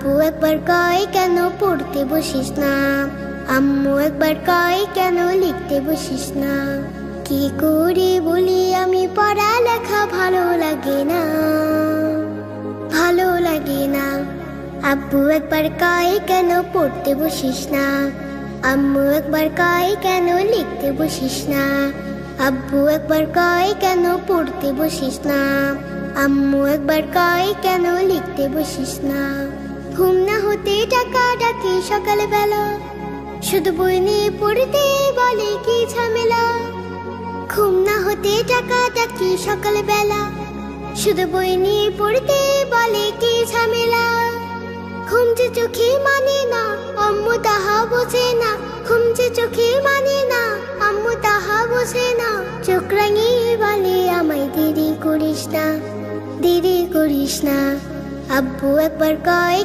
আব্বু একবার কয় কেন পড়তে বসিস না, আম্মু একবার কয় কেন লিখতে বসিস না। কি করে বলি আমি পড়ালেখা ভালো লাগে না, ভালো লাগে না। আব্বু একবার কয় কেন পড়তে বসিস না, আম্মু একবার কয় কেন লিখতে বসিস না। আব্বু একবার কয় কেন পড়তে বসিস না, আম্মু একবার কয় কেন লিখতে বসিস না। ঘুম না হতে টাকা ডাকি সকালবেলা, শুধু বই নিয়ে পড়তে বলে কি ঝামেলা। ঘুম না হতে টাকা ডাকি সকালবেলা, শুধু বই নিয়ে পড়তে বলে কি ঝামেলা। ঘুম যে চোখে মানে না, আম্মু তাহা বোঝে না। ঘুম যে চোখে মানে না, আম্মু তাহা বোঝে না। চোখ রাঙিয়ে বলে আমায় দেরি করিস না, দেরি করিস না। আব্বু একবার কয়